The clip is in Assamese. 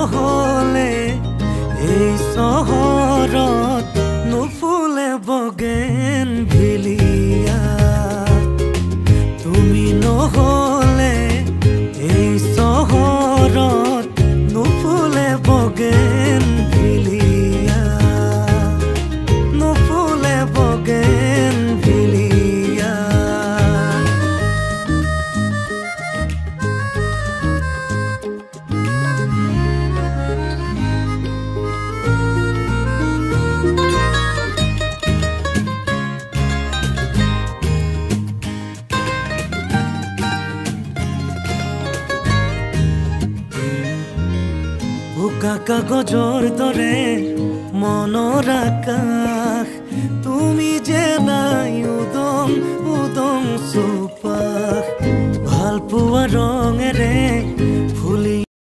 নহ'লে এই চহৰত নুফুলে বগেন ভিলিয়া তুমি নহ'লে এই চহৰত নুফুলে বগেন ভিলিয়া নুফুলে বগেন ভিলিয়া বোকা কাগজৰ দৰে মনৰ আকাশ তুমি যে নাই উদং উদং চৌপাশ ভাল পোৱা ৰঙেৰে